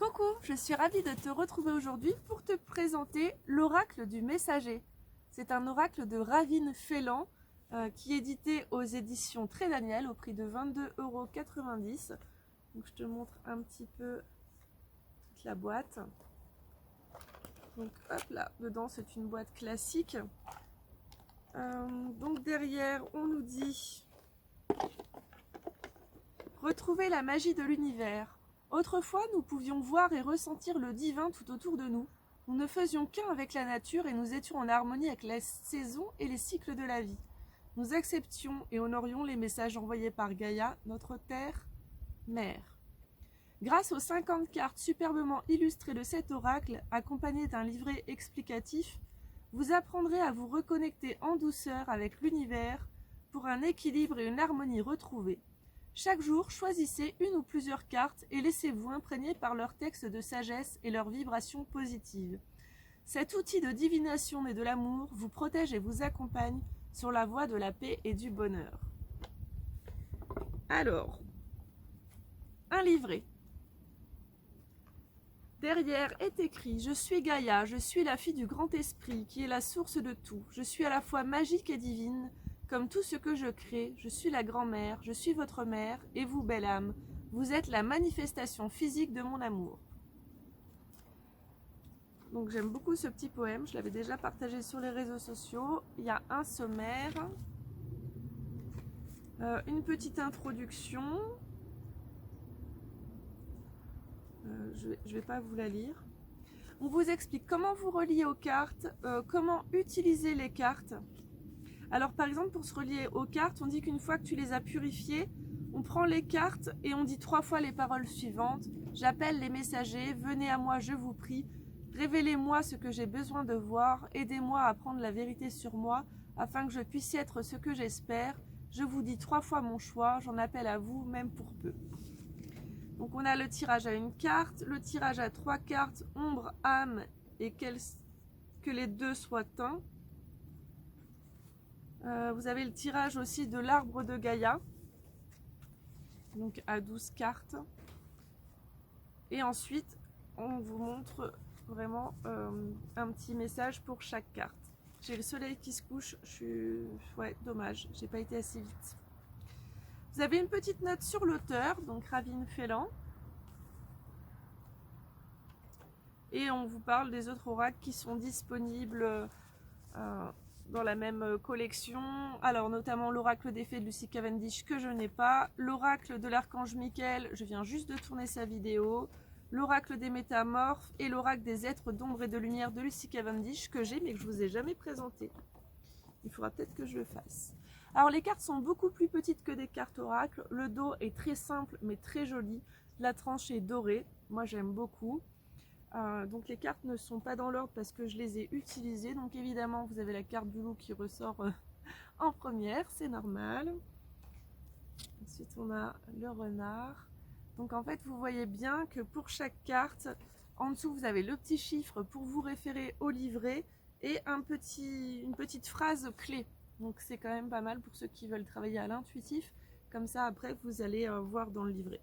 Coucou, je suis ravie de te retrouver aujourd'hui pour te présenter l'oracle du messager. C'est un oracle de Ravine Phelan qui est édité aux éditions Très Daniel au prix de 22,90 €. Donc je te montre un petit peu toute la boîte. Donc hop là, dedans c'est une boîte classique. Donc derrière on nous dit « Retrouvez la magie de l'univers ». Autrefois, nous pouvions voir et ressentir le divin tout autour de nous. Nous ne faisions qu'un avec la nature et nous étions en harmonie avec les saisons et les cycles de la vie. Nous acceptions et honorions les messages envoyés par Gaïa, notre terre-mère. Grâce aux 50 cartes superbement illustrées de cet oracle, accompagnées d'un livret explicatif, vous apprendrez à vous reconnecter en douceur avec l'univers pour un équilibre et une harmonie retrouvés. Chaque jour, choisissez une ou plusieurs cartes et laissez-vous imprégner par leur texte de sagesse et leurs vibrations positives. Cet outil de divination et de l'amour vous protège et vous accompagne sur la voie de la paix et du bonheur. Alors, un livret. Derrière est écrit « Je suis Gaïa, je suis la fille du grand esprit qui est la source de tout. Je suis à la fois magique et divine. Comme tout ce que je crée, je suis la grand-mère, je suis votre mère, et vous, belle âme, vous êtes la manifestation physique de mon amour. » Donc j'aime beaucoup ce petit poème, je l'avais déjà partagé sur les réseaux sociaux. Il y a un sommaire, une petite introduction. Je ne vais pas vous la lire. On vous explique comment vous relier aux cartes, comment utiliser les cartes. Alors par exemple, pour se relier aux cartes, on dit qu'une fois que tu les as purifiées, on prend les cartes et on dit 3 fois les paroles suivantes. J'appelle les messagers, venez à moi, je vous prie. Révélez-moi ce que j'ai besoin de voir. Aidez-moi à prendre la vérité sur moi, afin que je puisse être ce que j'espère. Je vous dis 3 fois mon choix, j'en appelle à vous, même pour peu. Donc on a le tirage à une carte, le tirage à 3 cartes, ombre, âme, et que les deux soient teints. Vous avez le tirage aussi de l'arbre de Gaïa, donc à 12 cartes. Et ensuite, on vous montre vraiment un petit message pour chaque carte. J'ai le soleil qui se couche, ouais, dommage, j'ai pas été assez vite. Vous avez une petite note sur l'auteur, donc Ravine Phelan. Et on vous parle des autres oracles qui sont disponibles dans la même collection. Alors notamment l'oracle des fées de Lucy Cavendish que je n'ai pas, l'oracle de l'archange Michael, je viens juste de tourner sa vidéo, l'oracle des métamorphes et l'oracle des êtres d'ombre et de lumière de Lucy Cavendish que j'ai mais que je vous ai jamais présenté. Il faudra peut-être que je le fasse. Alors les cartes sont beaucoup plus petites que des cartes oracles, le dos est très simple mais très joli, la tranche est dorée, moi j'aime beaucoup. Donc les cartes ne sont pas dans l'ordre parce que je les ai utilisées. Donc évidemment vous avez la carte du loup qui ressort en première, c'est normal. Ensuite on a le renard. Donc en fait vous voyez bien que pour chaque carte, en dessous vous avez le petit chiffre pour vous référer au livret et une petite phrase clé. Donc c'est quand même pas mal pour ceux qui veulent travailler à l'intuitif. Comme ça après vous allez voir dans le livret.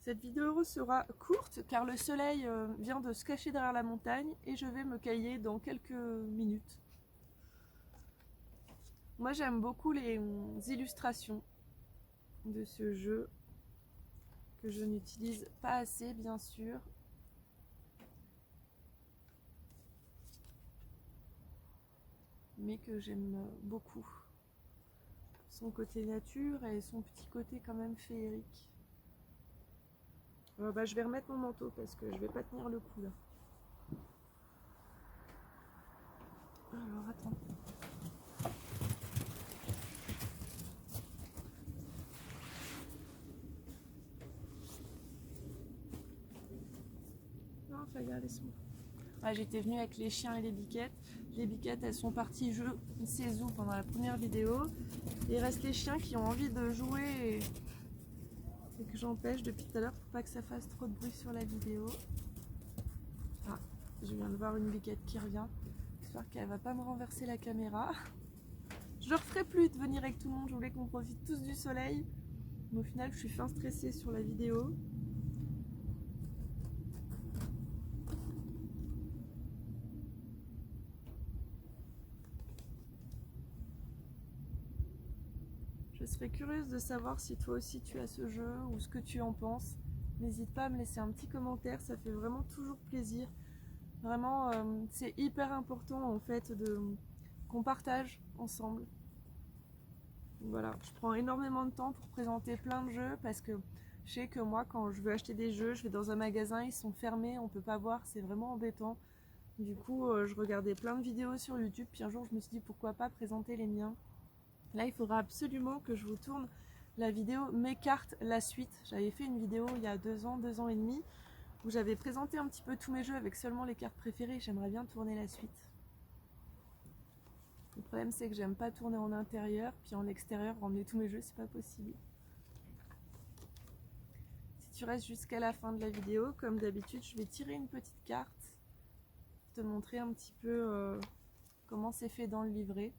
Cette vidéo sera courte car le soleil vient de se cacher derrière la montagne et je vais me cailler dans quelques minutes. Moi j'aime beaucoup les illustrations de ce jeu que je n'utilise pas assez bien sûr. Mais que j'aime beaucoup. Son côté nature et son petit côté quand même féerique. Je vais remettre mon manteau parce que je vais pas tenir le coup là. Alors attends. Non, regarde, laisse-moi. Ouais, j'étais venue avec les chiens et les biquettes. Les biquettes, elles sont parties je ne sais où pendant la première vidéo. Et il reste les chiens qui ont envie de jouer et que j'empêche depuis tout à l'heure pour pas que ça fasse trop de bruit sur la vidéo. Ah, je viens de voir une biquette qui revient. J'espère qu'elle va pas me renverser la caméra. Je ne referai plus de venir avec tout le monde, je voulais qu'on profite tous du soleil. Mais au final, je suis fin stressée sur la vidéo. Je serais curieuse de savoir si toi aussi tu as ce jeu ou ce que tu en penses. N'hésite pas à me laisser un petit commentaire, ça fait vraiment toujours plaisir. Vraiment, c'est hyper important en fait qu'on partage ensemble. Voilà, je prends énormément de temps pour présenter plein de jeux parce que je sais que moi quand je veux acheter des jeux, je vais dans un magasin, ils sont fermés, on peut pas voir, c'est vraiment embêtant. Du coup, je regardais plein de vidéos sur YouTube, puis un jour je me suis dit pourquoi pas présenter les miens. Là, il faudra absolument que je vous tourne la vidéo Mes cartes, la suite. J'avais fait une vidéo il y a 2 ans et demi, où j'avais présenté un petit peu tous mes jeux avec seulement les cartes préférées. J'aimerais bien tourner la suite. Le problème, c'est que j'aime pas tourner en intérieur, puis en extérieur, ramener tous mes jeux, c'est pas possible. Si tu restes jusqu'à la fin de la vidéo, comme d'habitude, je vais tirer une petite carte pour te montrer un petit peu comment c'est fait dans le livret.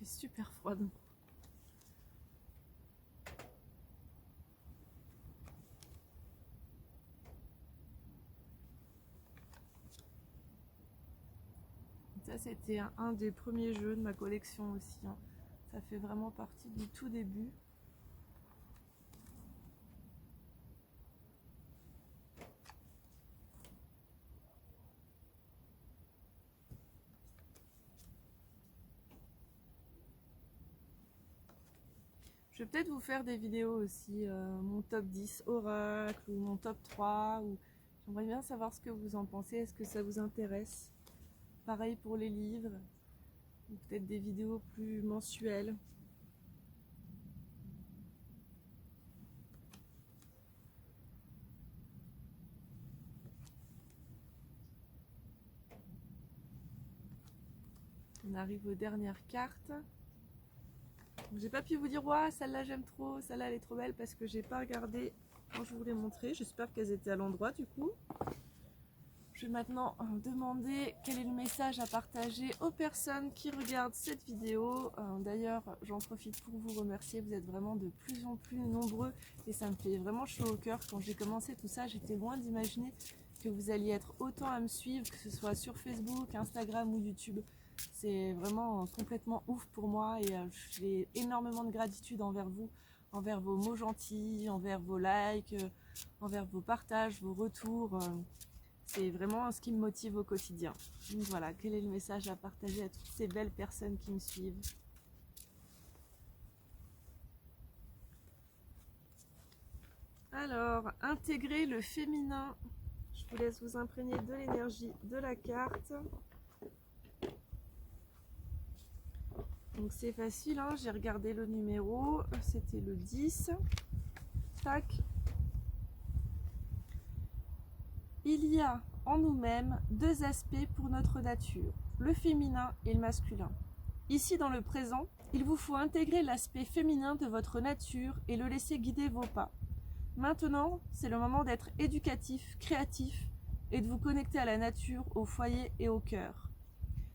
Il fait super froid donc. Ça, c'était un des premiers jeux de ma collection aussi. Hein. Ça fait vraiment partie du tout début. Je vais peut-être vous faire des vidéos aussi, mon top 10 oracle ou mon top 3. Ou... J'aimerais bien savoir ce que vous en pensez. Est-ce que ça vous intéresse? Pareil pour les livres. Ou peut-être des vidéos plus mensuelles. On arrive aux dernières cartes. J'ai pas pu vous dire ouais, celle-là j'aime trop, celle-là elle est trop belle parce que j'ai pas regardé quand je vous l'ai montré. J'espère qu'elles étaient à l'endroit du coup. Je vais maintenant demander quel est le message à partager aux personnes qui regardent cette vidéo. D'ailleurs, j'en profite pour vous remercier. Vous êtes vraiment de plus en plus nombreux et ça me fait vraiment chaud au cœur. Quand j'ai commencé tout ça, j'étais loin d'imaginer que vous alliez être autant à me suivre, que ce soit sur Facebook, Instagram ou YouTube. C'est vraiment complètement ouf pour moi et j'ai énormément de gratitude envers vous, envers vos mots gentils, envers vos likes, envers vos partages, vos retours. C'est vraiment ce qui me motive au quotidien. Donc voilà, quel est le message à partager à toutes ces belles personnes qui me suivent? Alors, intégrer le féminin. Je vous laisse vous imprégner de l'énergie de la carte. Donc c'est facile, hein, j'ai regardé le numéro, c'était le 10. Tac. Il y a en nous-mêmes 2 aspects pour notre nature, le féminin et le masculin. Ici dans le présent, il vous faut intégrer l'aspect féminin de votre nature et le laisser guider vos pas. Maintenant, c'est le moment d'être éducatif, créatif et de vous connecter à la nature, au foyer et au cœur.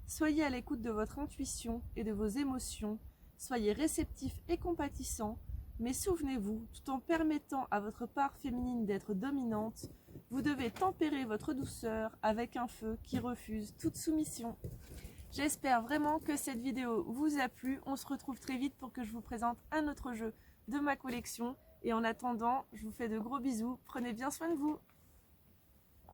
Soyez à l'écoute de votre intuition et de vos émotions, soyez réceptif et compatissant, mais souvenez-vous, tout en permettant à votre part féminine d'être dominante, vous devez tempérer votre douceur avec un feu qui refuse toute soumission. J'espère vraiment que cette vidéo vous a plu. On se retrouve très vite pour que je vous présente un autre jeu de ma collection. Et en attendant, je vous fais de gros bisous. Prenez bien soin de vous.